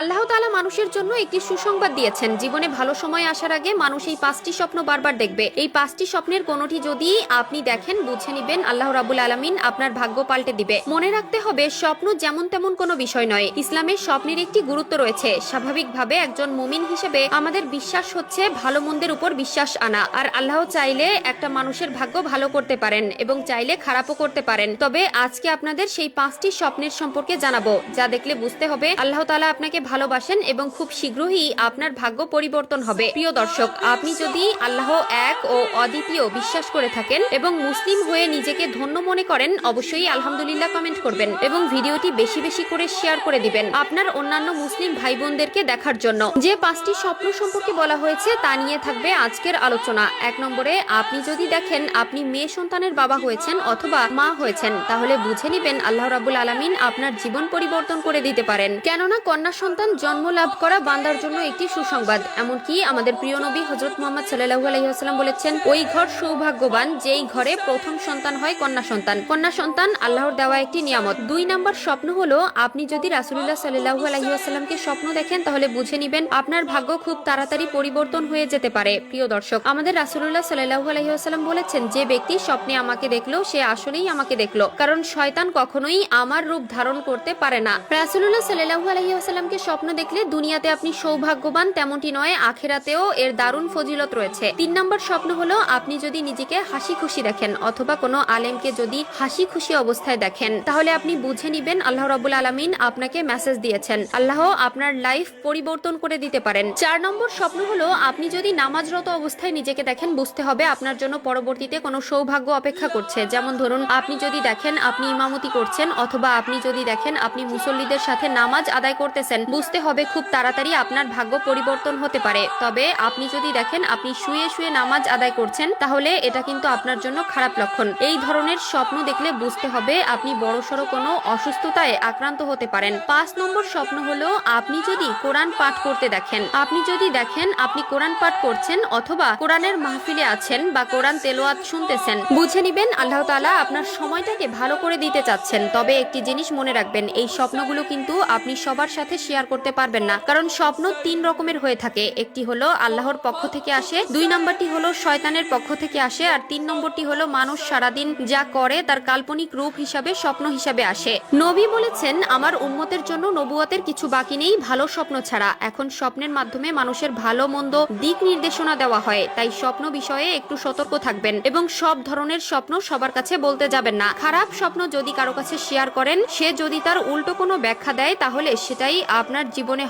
আল্লাহ তাআলা মানুষের জন্য একটি সুসংবাদ দিয়েছেন। জীবনে ভালো সময় আসার আগে মানুষ এই 5টি স্বপ্ন বারবার দেখবে। এই 5টি স্বপ্নের কোনোটি যদি আপনি দেখেন, বুঝে নিবেন আল্লাহ রাব্বুল আলামিন আপনার ভাগ্য পাল্টে দিবে। মনে রাখতে হবে, স্বপ্ন যেমন তেমন কোনো বিষয় নয়। ইসলামের স্বপ্নের একটি গুরুত্ব রয়েছে। স্বাভাবিকভাবে একজন মুমিন হিসেবে আমাদের বিশ্বাস হচ্ছে ভালো মন্দের উপর বিশ্বাস আনা। আর আল্লাহ চাইলে একটা মানুষের ভাগ্য ভালো করতে পারেন এবং চাইলে খারাপও করতে পারেন। তবে আজকে আপনাদের সেই 5টি স্বপ্নের সম্পর্কে জানাবো, যা দেখলে বুঝতে হবে আল্লাহ তাআলা আপনাকে ভালোবাসেন এবং খুব শীঘ্রই আপনার ভাগ্য পরিবর্তন হবে। প্রিয় দর্শক, আপনি যদি আল্লাহ এক ও অদ্বিতীয় বিশ্বাস করে থাকেন এবং মুসলিম হয়ে নিজেকে ধন্য মনে করেন, অবশ্যই আলহামদুলিল্লাহ কমেন্ট করবেন এবং ভিডিওটি বেশি বেশি করে শেয়ার করে দিবেন আপনার অন্যান্য মুসলিম ভাই বোনদেরকে দেখার জন্য। যে 5টি স্বপ্ন সম্পর্কে বলা হয়েছে তা নিয়ে থাকবে আজকের আলোচনা। 1 নম্বরে, আপনি যদি দেখেন আপনি মেয়ে সন্তানের বাবা হয়েছেন অথবা মা হয়েছেন, তাহলে বুঝে নিবেন আল্লাহ রাব্বুল আলামিন আপনার জীবন পরিবর্তন করে দিতে পারেন। কেননা কন্যা সন্তান জন্ম লাভ করা বান্দার জন্য একটি সুসংবাদ। এমনকি আমাদের প্রিয় নবী হযরত মুহাম্মদ সাল্লাল্লাহু আলাইহি ওয়াসাল্লাম বলেছেন, ওই ঘর সৌভাগ্যবান যেই ঘরে প্রথম সন্তান হয় কন্যা সন্তান। কন্যা সন্তান আল্লাহর দেওয়া একটি নিয়ামত। 2 নম্বর স্বপ্ন হলো, আপনি যদি রাসূলুল্লাহ সাল্লাল্লাহু আলাইহি ওয়াসাল্লামকে স্বপ্ন দেখেন, তাহলে বুঝে নিবেন আপনার ভাগ্য খুব তাড়াতাড়ি পরিবর্তন হয়ে যেতে পারে। প্রিয় দর্শক, আমাদের রাসূলুল্লাহ সাল্লাল্লাহু আলাইহি ওয়াসাল্লাম বলেছেন, যে ব্যক্তি স্বপ্নে আমাকে দেখলো সে আসলেই আমাকে দেখলো, কারণ শয়তান কখনোই আমার রূপ ধারণ করতে পারে না। রাসূলুল্লাহ সাল্লাল্লাহু আলাইহি ওয়াসাল্লামকে স্বপ্ন দেখলে দুনিয়াতে আপনি সৌভাগ্যবান তেমনটি নয়, আখিরাতেও এর দারুণ ফজিলত রয়েছে। 3 নম্বর স্বপ্ন হলো, আপনি যদি নিজেকে হাসি খুশি দেখেন অথবা কোনো আলেমকে যদি হাসি খুশি অবস্থায় দেখেন, তাহলে আপনি বুঝে নিবেন আল্লাহ রাব্বুল আলামিন আপনাকে মেসেজ দিয়েছেন। আল্লাহ আপনার লাইফ পরিবর্তন করে দিতে পারেন। 4 নম্বর স্বপ্ন হলো, আপনি যদি নামাজরত অবস্থায় নিজেকে দেখেন, বুঝতে হবে আপনার জন্য পরবর্তীতে কোনো সৌভাগ্য অপেক্ষা করছে। যেমন ধরুন, আপনি যদি দেখেন আপনি ইমামতি করছেন অথবা আপনি যদি দেখেন আপনি মুসল্লিদের সাথে নামাজ আদায় করতেছেন, বুঝতে হবে খুব তাড়াতাড়ি আপনার ভাগ্য পরিবর্তন হতে পারে। তবে আপনি যদি দেখেন আপনি শুয়ে শুয়ে নামাজ আদায় করছেন, তাহলে এটা কিন্তু আপনার জন্য খারাপ লক্ষণ। এই ধরনের স্বপ্ন দেখলে বুঝতে হবে আপনি বড়সড় কোনো অসুস্থতায় আক্রান্ত হতে পারেন। 5 নম্বর স্বপ্ন হলো, আপনি যদি কোরআন পাঠ করতে দেখেন, আপনি যদি দেখেন আপনি কোরআন পাঠ করছেন অথবা কোরআনের মাহফিলে আছেন বা কোরআন তেলাওয়াত শুনতেছেন, বুঝে নিবেন আল্লাহ তাআলা আপনার সময়টাকে ভালো করে দিতে চাচ্ছেন। তবে একটি জিনিস মনে রাখবেন, এই স্বপ্নগুলো কিন্তু আপনি সবার সাথে শেয়ার করতে পারবেন না, কারণ স্বপ্ন 3 রকমের হয়ে থাকে। একটি হলো আল্লাহর পক্ষ থেকে আসে, 2 নম্বরটি হলো শয়তানের পক্ষ থেকে আসে, আর 3 নম্বরটি হলো মানুষ সারাদিন যা করে তার কাল্পনিক রূপ হিসাবে স্বপ্ন হিসাবে আসে। নবী বলেছেন, আমার উম্মতের জন্য নবুয়তের কিছু বাকি নেই ভালো স্বপ্ন ছাড়া। এখন স্বপ্নের মাধ্যমে মানুষের ভালো মন্দ দিক নির্দেশনা দেওয়া হয়, তাই স্বপ্ন বিষয়ে একটু সতর্ক থাকবেন এবং সব ধরনের স্বপ্ন সবার কাছে বলতে যাবেন না। খারাপ স্বপ্ন যদি কারো কাছে শেয়ার করেন, সে যদি তার উল্টো কোনো ব্যাখ্যা দেয়, তাহলে সেটাই আপনার জীবনে